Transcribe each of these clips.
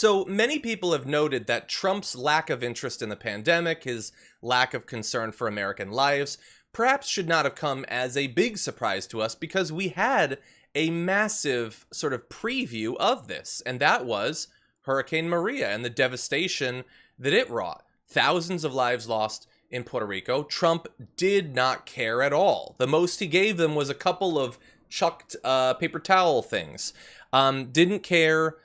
So many people have noted that Trump's lack of interest in the pandemic, his lack of concern for American lives, perhaps should not have come as a big surprise to us because we had a massive sort of preview of this, and that was Hurricane Maria and the devastation that it wrought. Thousands of lives lost in Puerto Rico. Trump did not care at all. The most he gave them was a couple of chucked paper towel things. Didn't care.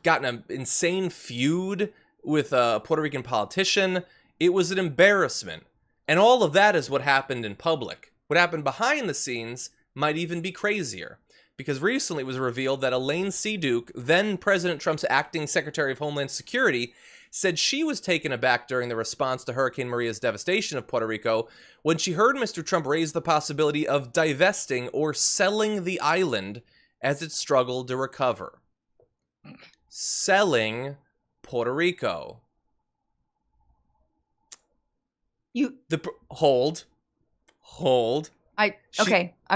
Got in an insane feud with a Puerto Rican politician. It was an embarrassment. And all of that is what happened in public. What happened behind the scenes might even be crazier. Because recently it was revealed that Elaine C. then President Trump's acting Secretary of Homeland Security, said she was taken aback during the response to Hurricane Maria's devastation of Puerto Rico when she heard Mr. Trump raise the possibility of divesting or selling the island as it struggled to recover. Selling Puerto Rico. Hold. I'm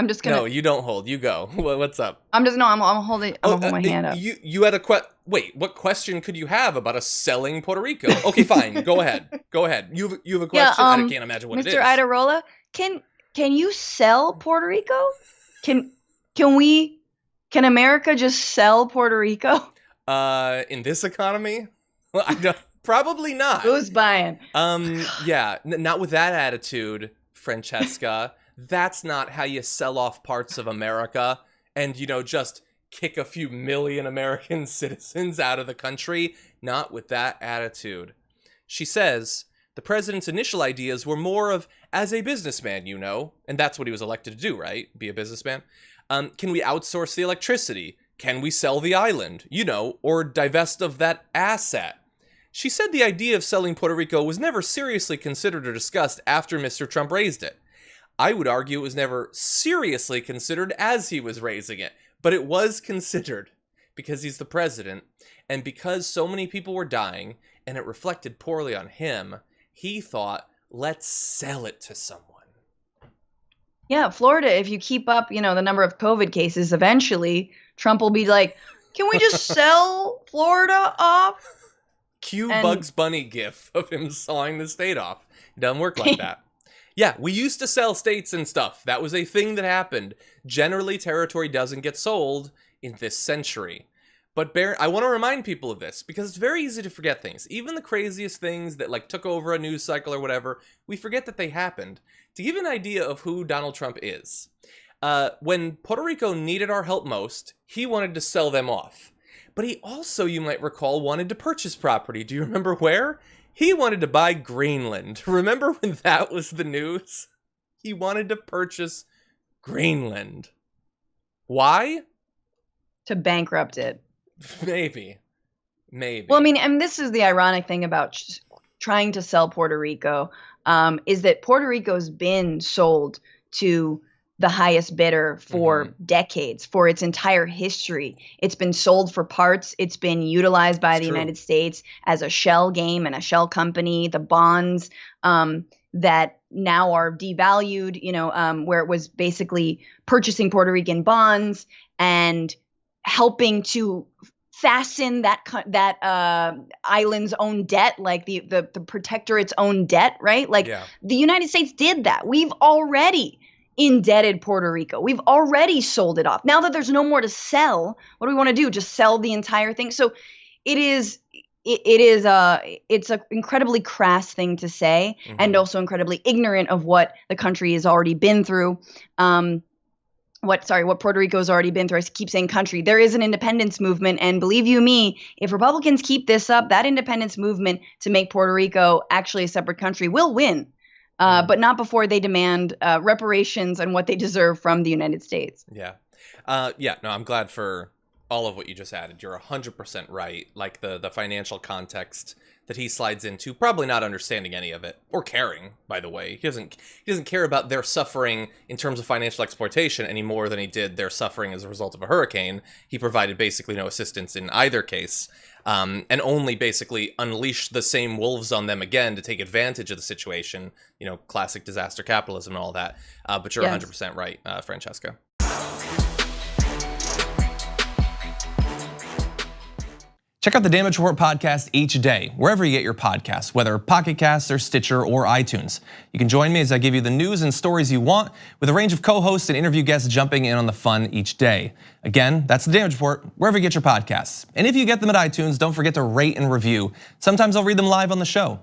just gonna. No, you don't hold. You go. What's up? I'm holding. I'm gonna hold my hand up. You had a wait. What question could you have about us selling Puerto Rico? Okay, fine. Go ahead. You have a question. I can't imagine what it is. Mr. Iadarola, can you sell Puerto Rico? Can America just sell Puerto Rico? In this economy, well, I don't. Probably not. Who's buying? Yeah, not with that attitude, Francesca. That's not how you sell off parts of America and, just kick a few million American citizens out of the country. Not with that attitude. She says the president's initial ideas were more of as a businessman, and that's what he was elected to do, right? Be a businessman. Can we outsource the electricity? Can we sell the island, or divest of that asset? She said the idea of selling Puerto Rico was never seriously considered or discussed after Mr. Trump raised it. I would argue it was never seriously considered as he was raising it, but it was considered because he's the president and because so many people were dying and it reflected poorly on him, he thought, let's sell it to someone. Yeah, Florida, if you keep up, the number of COVID cases, eventually Trump will be like, can we just sell Florida off? Cue Bugs Bunny gif of him sawing the state off. It doesn't work like that. Yeah, we used to sell states and stuff. That was a thing that happened. Generally, territory doesn't get sold in this century. But I want to remind people of this because it's very easy to forget things. Even the craziest things that took over a news cycle or whatever, we forget that they happened. To give an idea of who Donald Trump is, when Puerto Rico needed our help most, he wanted to sell them off. But he also, you might recall, wanted to purchase property. Do you remember where? He wanted to buy Greenland. Remember when that was the news? He wanted to purchase Greenland. Why? To bankrupt it. Maybe. Well, and this is the ironic thing about trying to sell Puerto Rico, is that Puerto Rico's been sold to the highest bidder for decades, for its entire history. It's been sold for parts. It's been utilized by the United States as a shell game and a shell company. The bonds that now are devalued, where it was basically purchasing Puerto Rican bonds and helping to fasten that island's own debt, like the protectorate's own debt, right? The United States did that. We've already indebted Puerto Rico. We've already sold it off. Now that there's no more to sell, what do we want to do? Just sell the entire thing? So it's an incredibly crass thing to say, and also incredibly ignorant of what the country has already been through. What Puerto Rico has already been through. I keep saying country. There is an independence movement, and believe you me, if Republicans keep this up, that independence movement to make Puerto Rico actually a separate country will win. But not before they demand reparations and what they deserve from the United States. Yeah. No, I'm glad for all of what you just added. You're 100% right. Like the financial context that he slides into, probably not understanding any of it or caring, by the way. He doesn't care about their suffering in terms of financial exploitation any more than he did their suffering as a result of a hurricane. He provided basically no assistance in either case. And only basically unleash the same wolves on them again to take advantage of the situation, classic disaster capitalism and all that. But you're 100% right, Francesca. Check out the Damage Report podcast each day, wherever you get your podcasts, whether Pocket Casts or Stitcher or iTunes. You can join me as I give you the news and stories you want, with a range of co-hosts and interview guests jumping in on the fun each day. Again, that's the Damage Report, wherever you get your podcasts. And if you get them at iTunes, don't forget to rate and review. Sometimes I'll read them live on the show.